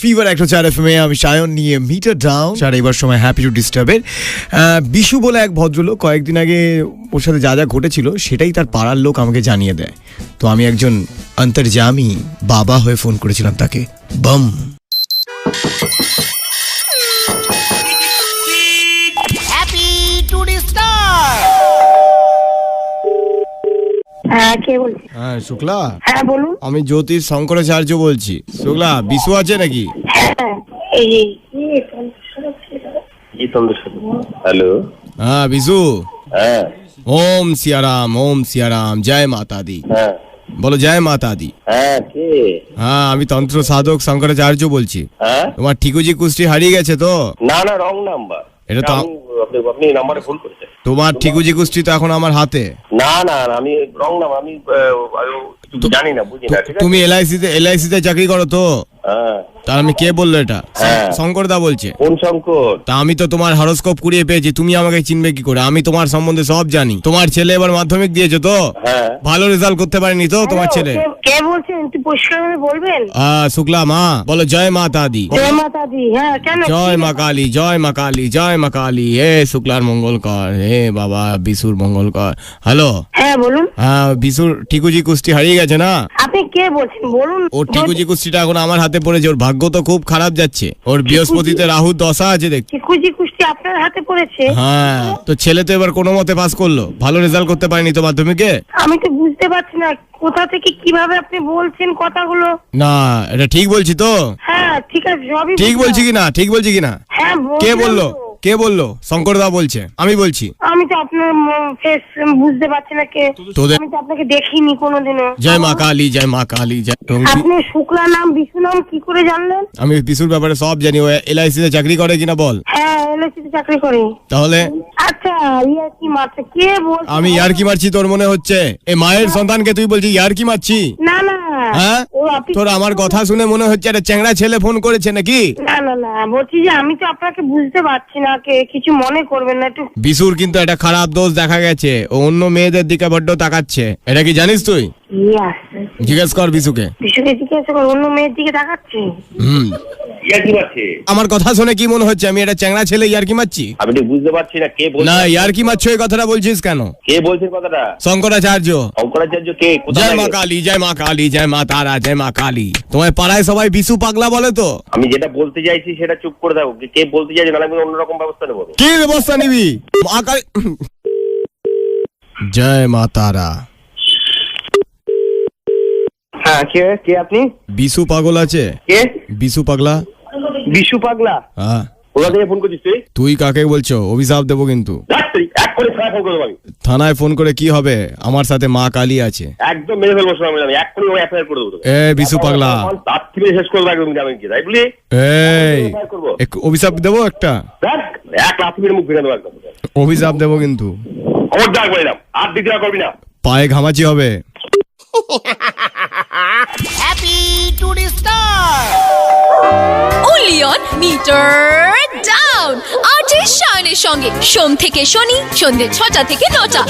Fever 104 FM-এ আমি সায়ন নিয়ে meter down. আর এবার সময় হ্যাপি টু ডিস্টার্বের। বিশু বলে এক ভদ্রলোক কয়েকদিন আগে ওর সাথে যা যা ঘটেছিল সেটাই তার পাড়ার লোক আমাকে জানিয়ে দেয়। তো আমি একজন অন্তর্যামী বাবা হয়ে ফোন করেছিলাম তাকে। বম। Happy to disturb. হ্যাঁ, কে বলছি? হ্যাঁ শুক্লা, হ্যাঁ বলুন। আমি জ্যোতিষ শঙ্করাচার্য বলছি। শুক্লা, বিশু আছে নাকি? হ্যাঁ, এই हेलो। হ্যাঁ বিশু। हाँ ওম সিয়ারাম জয় মাতা দি। हाँ বলো জয় মাতা দি। हाँ के হ্যাঁ আমি তন্ত্র সাধক শঙ্করাচার্য বলছি। हाँ তোমার ঠিকুজি কুস্তি হারিয়ে গেছে তো? না না রং নাম্বার। এটা তো আপনি নাম্বারে ভুল করেছেন। তোমার ঠিকুজি কুস্তি তো এখন আমার হাতে। না না না, আমি রং নাম্বার, আমি জানি না, বুঝি না, ঠিক আছে। তুমি এলআইসি তে চাকরি করো তো? হ্যাঁ। তা আমি কে বললো এটা? হ্যাঁ। শঙ্কর দা বলছে। কোন শঙ্কর? তা আমি তো তোমার হরোস্কোপ কুড়িয়ে পেয়েছি, তুমি আমাকে চিনবে কি করে? আমি তোমার সম্বন্ধে সব জানি। তোমার ছেলে এবার মাধ্যমিক দিয়েছো তো? হ্যাঁ। ভালো রেজাল্ট করতে পারেনি তো তোমার ছেলে? কে বলছেন একটু পরিষ্কার করে বলবেন? শুক্লা মা, বলো জয় মাতা দি। জয় মাতা দি। হ্যাঁ, কেন? জয় মা কালী, জয় মা কালী, জয় মা কালী। হে শুক্লার মঙ্গল কর, হে বাবা বিশুর মঙ্গল কর। হ্যালো। হ্যাঁ বলুন। হ্যাঁ বিশুর ঠিকুজি কুস্তি হারিয়ে গেছে না? আপনি কে বলছেন বলুন? ওর ঠিকুজি কুস্তিটা এখন আমার হাতে পড়েছে। ওর ভাগ্য তো খুব খারাপ যাচ্ছে। ওর বৃহস্পতিতে রাহু দশা আছে দেখছি। কুচি কুস্তি আপনার হাতে পড়েছে? হ্যাঁ, তো ছেলে তো এবার কোনো মতে পাস করলো, ভালো রেজাল্ট করতে পারেনি তো মাধ্যমিকে। আমি তো বুঝতে পারছি না কোথা থেকে কিভাবে আপনি বলছেন কথাগুলো। না এটা ঠিক বলছি তো? হ্যাঁ ঠিক আছে, সবই ঠিক বুঝলাম। বলছি কিনা? ঠিক বলছি কিনা? হ্যাঁ কে বললাম বললো? তো। কে বললো? শঙ্করদা বলছে, আমি বলছি। আমি তো আপনার ফেস বুঝতে পারছি না কে। তোদের আমি তো আপনাকে দেখিনি কোনোদিনও। জয় মা কালী, জয় মা কালী, জয়। আপনি শুক্লা নাম বিশু নাম কি করে জানলেন? আমি বিশুর ব্যাপারে সব জানি। ও এলআইসি তে চাকরি করে কিনা বল? হ্যাঁ, এলআইসিতে চাকরি করি। তাহলে আচ্ছা, ইয়ার কি মারছে? কে বলছে? আমি ইয়ার কি মারছি তোর মনে হচ্ছে? এই মায়ের সন্তানকে তুই বলছিস ইয়ার কি মারছি? না না। হ্যাঁ, ও আপনি তোর আমার কথা শুনে মনে হচ্ছে একটা চ্যাংড়া ছেলে ফোন করেছে নাকি? না না না, বলছি যে আমি তো আপনাকে বুঝতে পারছি না, কে কিছু মনে করবেন না একটু। বিশুর কিন্তু একটা খারাপ দোষ দেখা গেছে। ও অন্য মেয়েদের দিকে বড্ড তাকাচ্ছে। এটা কি জানিস তুই? জিজ্ঞেস কর বিশুকে। বিশুকে জিজ্ঞাসা কর, অন্য মেয়ের দিকে তাকাচ্ছে। ইয়ার কি মারছে? আমার কথা শুনে কি মনে হচ্ছে আমি একটা চ্যাংড়া ছেলে ইয়ার কি মারছি? আমি ঠিক বুঝতে পারছি না কে বলছে। না, ইয়ার কি মারছো এই কথাটা বলছিস কেন? কে বলছেন কথাটা? শঙ্করাচার্য। শঙ্করাচার্য কে? কোথায় জয় মা থাকে? কালী, জয় মা কালী, জয় মা তারা, জয় মা কালী। তোমার পাড়ায় সবাই বিশু পাগলা বলে তো? আমি যেটা বলতে চাইছি সেটা চুপ করে দাও। কে বলতে চাইছে, নাহলে আমি অন্যরকম ব্যবস্থা নেবো। কি ব্যবস্থা নিবি? মা কালী। জয় মা তারা। হ্যাঁ, কে আপনি? বিশু পাগল আছে? কে? বিশু পাগলা। বিশু পাগলা? হ্যাঁ। কোথা থেকে ফোন করছিস তুই? তুই কাকে বলছো? অভিশাপ দেবো কিন্তু। এক করে থানায় ফোন করে দেবো আমি। থানায় ফোন করে কি হবে? আমার সাথে মা কালী আছে। একদম মেরে ফেলবো শোনা, আমি এক করে এফআইআর করে দেবো। এ বিশু পাগলা, তার থেকে শেষ করে রাখবো আমি কি তাই বলি? এই অভিশাপ দেবো একটা। দেখ, এক লাথি মেরে মুখ ভেঙে দেবো একদম। অভিশাপ দেবো কিন্তু। খবরদার করে দাও, আর দ্বিতীয় করবি না। পায়ে ঘামাচি হবে। Happy to disturb. Only on Meter Down RJ শাইনের সঙ্গে সোম থেকে শনি সন্ধ্যে 6টা থেকে 9টা।